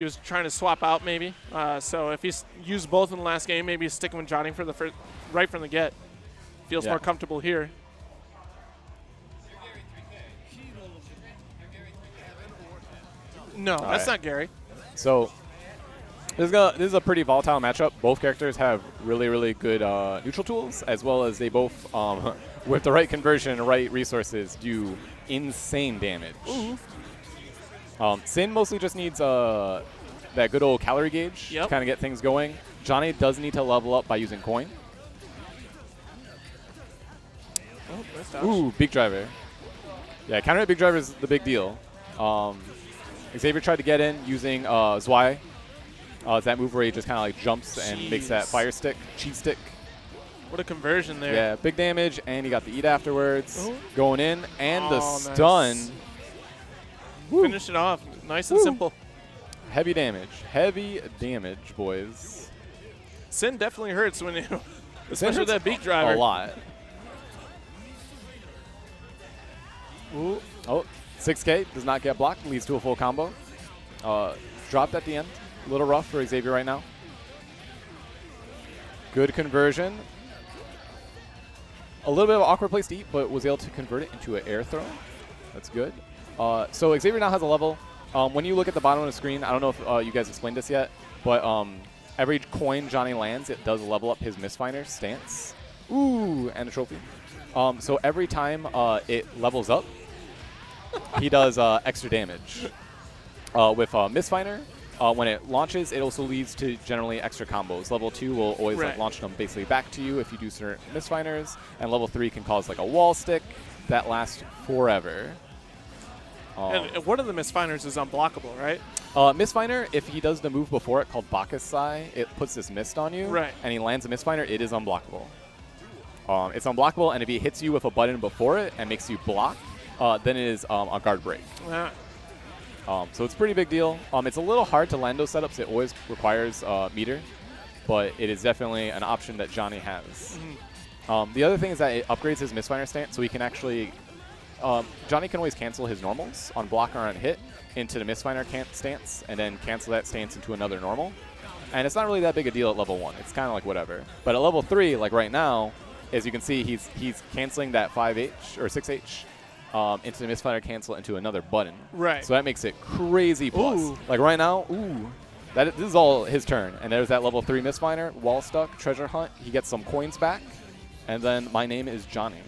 he was trying to swap out maybe. So if he's used both in the last game, maybe he's sticking with Johnny for the first, right from the get. Feels more comfortable here. No, that's not Gary. So this is a pretty volatile matchup. Both characters have really, really good neutral tools, as well as they both, with the right conversion and right resources, do insane damage. Sin mostly just needs that good old calorie gauge to kind of get things going. Johnny does need to level up by using coin. Oh, nice dodge. Ooh, big driver. Yeah, counter big driver is the big deal. Xavier tried to get in using Zwei. It's that move where he just kind of like jumps and makes that fire stick, cheese stick. What a conversion there. Yeah, big damage, and he got the eat afterwards. Going in, and the stun. Nice. Finish it off. Nice and simple. Heavy damage, boys. Sin definitely hurts when you, especially with that beak driver. A lot. Ooh. Oh, 6K does not get blocked, leads to a full combo. Dropped at the end. A little rough for Xavier right now. Good conversion. A little bit of an awkward place to eat, but was able to convert it into an air throw. That's good. So Xavier now has a level. When you look at the bottom of the screen, I don't know if you guys explained this yet, but every coin Johnny lands, it does level up his Mistfinder stance. Ooh, and a trophy. So every time it levels up, he does extra damage. With Mistfinder, when it launches, it also leads to generally extra combos. Level 2 will always like, launch them basically back to you if you do certain Mistfinders, and level 3 can cause like a wall stick that lasts forever. And one of the Mistfinders is unblockable, right? Mistfinder, if he does the move before it called Bacchus Sai, it puts this mist on you, and he lands a Mistfinder, it is unblockable. It's unblockable, and if he hits you with a button before it and makes you block, then it is a guard break. So it's a pretty big deal. It's a little hard to land those setups. It always requires meter, but it is definitely an option that Johnny has. The other thing is that it upgrades his Mistfinder stance, so he can actually Johnny can always cancel his normals on block or on hit into the Mistfinder stance, and then cancel that stance into another normal. And it's not really that big a deal at level 1. It's kind of like whatever. But at level 3, like right now, as you can see, he's canceling that 5H or 6H into the Mistfinder cancel into another button. So that makes it crazy plus. Like right now, this is all his turn. And there's that level 3 Mistfinder, wall stuck, treasure hunt. He gets some coins back. And then my name is Johnny.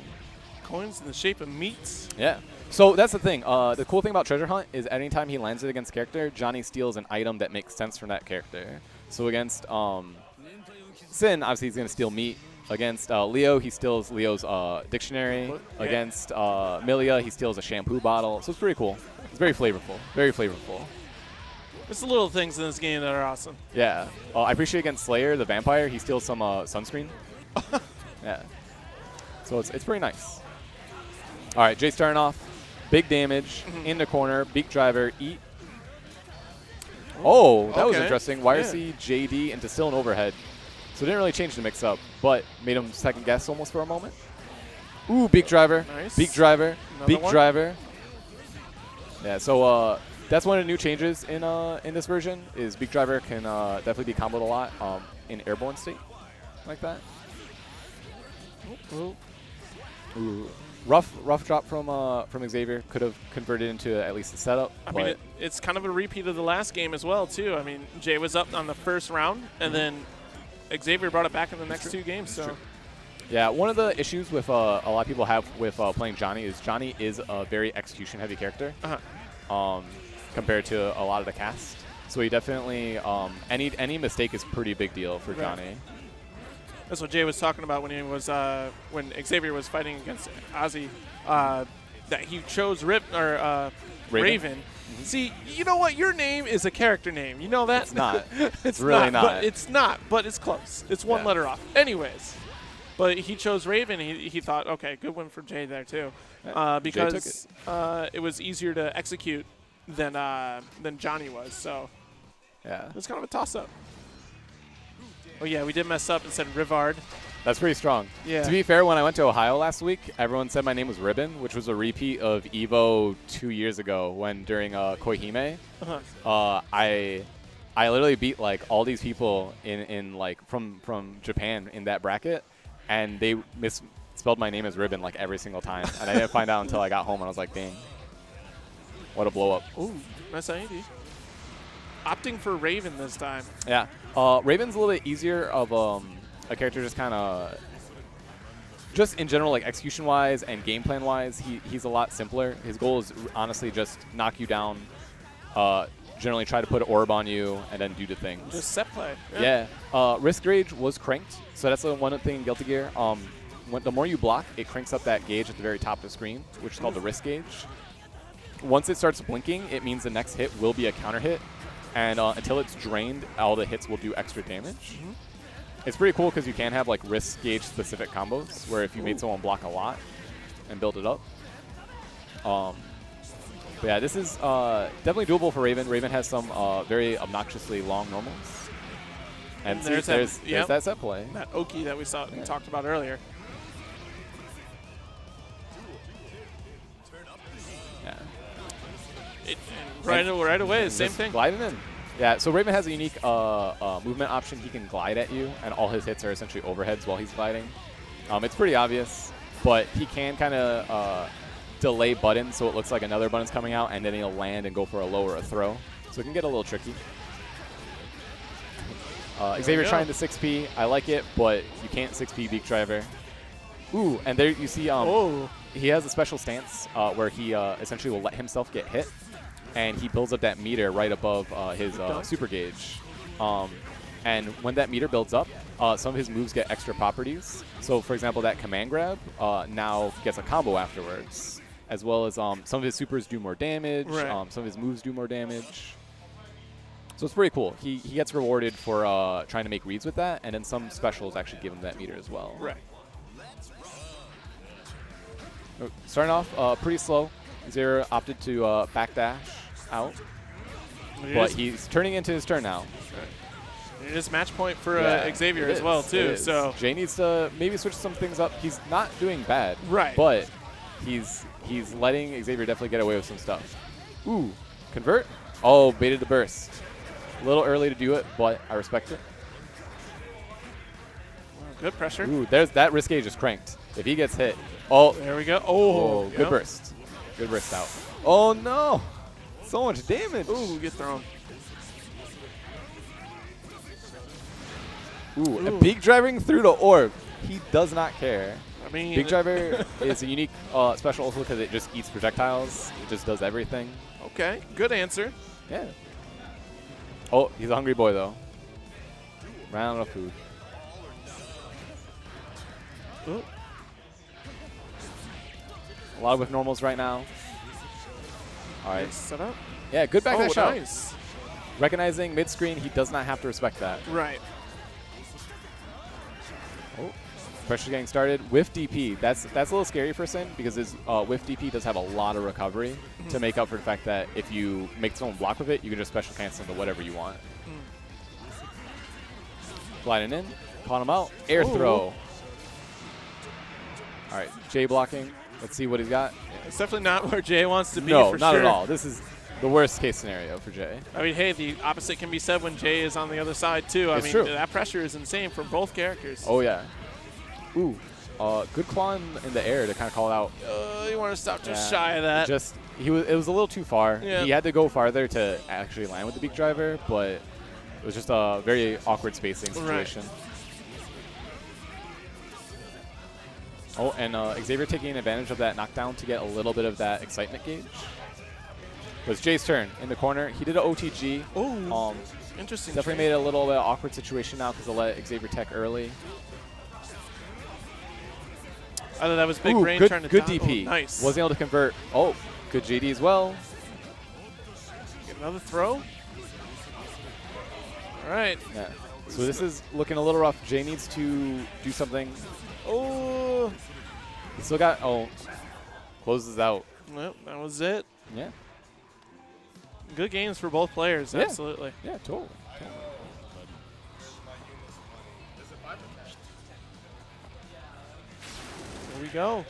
Coins in the shape of meats. Yeah. So that's the thing. The cool thing about Treasure Hunt is anytime he lands it against character, Johnny steals an item that makes sense from that character. So against Sin, obviously he's going to steal meat. Against Leo, he steals Leo's dictionary. Against Milia, he steals a shampoo bottle. So it's pretty cool. It's very flavorful. Very flavorful. It's the little things in this game that are awesome. Yeah. I appreciate against Slayer, the vampire, he steals some sunscreen. Yeah. So it's pretty nice. All right, Jay starting off. Big damage in the corner. Beak driver, eat. Oh, that was interesting. YRC, JD, into still an overhead. So it didn't really change the mix-up, but made him second guess almost for a moment. Ooh, beak driver. Nice. Beak driver. Another beak driver. Yeah, so that's one of the new changes in this version is beak driver can definitely be comboed a lot in airborne state like that. Ooh. Rough drop from Xavier. Could have converted into at least a setup. I mean, it's kind of a repeat of the last game as well, too. I mean, Jay was up on the first round, and then Xavier brought it back in the next two games. So, yeah, one of the issues with a lot of people have with playing Johnny is Johnny is a very execution-heavy character compared to a lot of the cast. So he definitely any mistake is pretty big deal for Johnny. That's what Jay was talking about when he was when Xavier was fighting against Ozzy, that he chose Raven. See, you know what? Your name is a character name. You know that? It's not. It's really not. But it's not, but it's close. It's one letter off. Anyways, but he chose Raven. He thought, okay, good one for Jay there too, because it was easier to execute than Johnny was. So it was kind of a toss-up. Oh, yeah, we did mess up and said Rivard. That's pretty strong. Yeah. To be fair, when I went to Ohio last week, everyone said my name was Ribbon, which was a repeat of Evo 2 years ago when during Koihime, I I literally beat like all these people in like from Japan in that bracket, and they misspelled my name as Ribbon like every single time, and I didn't find out until I got home, and I was like, dang, what a blow up. Ooh, nice ID. Opting for Raven this time. Yeah, Raven's a little bit easier of a character, just kind of. Just in general, like execution-wise and game plan-wise, he's a lot simpler. His goal is honestly just knock you down, generally try to put an orb on you, and then do the things. Just set play. Yeah. Risk gauge was cranked, so that's the one thing in Guilty Gear. The more you block, it cranks up that gauge at the very top of the screen, which is called the risk gauge. Once it starts blinking, it means the next hit will be a counter hit, and until it's drained, all the hits will do extra damage. It's pretty cool because you can have like risk gauge specific combos where if you made someone block a lot and build it up. But yeah, this is definitely doable for Raven. Raven has some very obnoxiously long normals. And there's that set play. That Oki that we saw and talked about earlier. Yeah. Right away, same thing. Gliding in. Yeah, so Raven has a unique movement option. He can glide at you, and all his hits are essentially overheads while he's gliding. It's pretty obvious, but he can kind of delay buttons so it looks like another button's coming out, and then he'll land and go for a low or a throw. So it can get a little tricky. Xavier trying the 6P. I like it, but you can't 6P Beak Driver. Ooh, and there you see he has a special stance where he essentially will let himself get hit. And he builds up that meter right above his super gauge. And when that meter builds up, some of his moves get extra properties. So, for example, that command grab now gets a combo afterwards, as well as some of his supers do more damage, some of his moves do more damage. So it's pretty cool. He gets rewarded for trying to make reads with that, and then some specials actually give him that meter as well. Right. Starting off pretty slow. Xavier opted to backdash out, but he's turning into his turn now. It is match point for Xavier as well, too. So Jay needs to maybe switch some things up. He's not doing bad, but he's letting Xavier definitely get away with some stuff. Ooh, convert. Oh, baited the burst. A little early to do it, but I respect it. Good pressure. Ooh, that risk gauge is cranked. If he gets hit, oh, there we go. Oh, good burst. Good burst out. Oh no! So much damage. Ooh, get thrown. Ooh, and Beak driving through the orb. He does not care. I mean, Beak driver is a unique special also because it just eats projectiles. It just does everything. Okay, good answer. Yeah. Oh, he's a hungry boy though. Ran out of food. Ooh. A lot with normals right now. All right. Set up. Yeah, good backdash out. Nice. Recognizing mid-screen, he does not have to respect that. Right. Oh, pressure getting started. Whiff DP. That's a little scary for Sin because his whiff DP does have a lot of recovery to make up for the fact that if you make someone block with it, you can just special cancel into whatever you want. Gliding in. Caught him out. Air throw. All right, Jay blocking. Let's see what he's got. It's definitely not where Jay wants to be. No, for not sure. at all. This is the worst case scenario for Jay. I mean, hey, the opposite can be said when Jay is on the other side too. I mean, true. That pressure is insane from both characters. Oh yeah. Ooh, good claw in the air to kind of call it out. You want to stop just shy of that. It was a little too far. Yeah. He had to go farther to actually land with the Beak driver, but it was just a very awkward spacing situation. Right. Oh, and Xavier taking advantage of that knockdown to get a little bit of that excitement gauge. It was Jay's turn in the corner. He did an OTG. Oh, interesting. Definitely made it a little bit of an awkward situation now because they let Xavier tech early. I thought that was big brain trying to good DP. Oh, nice. Wasn't able to convert. Oh, good JD as well. Get another throw. All right. Yeah. So this is looking a little rough. Jay needs to do something. Oh. He still got, closes out. Well, that was it. Yeah. Good games for both players, absolutely. Yeah, totally. Here we go.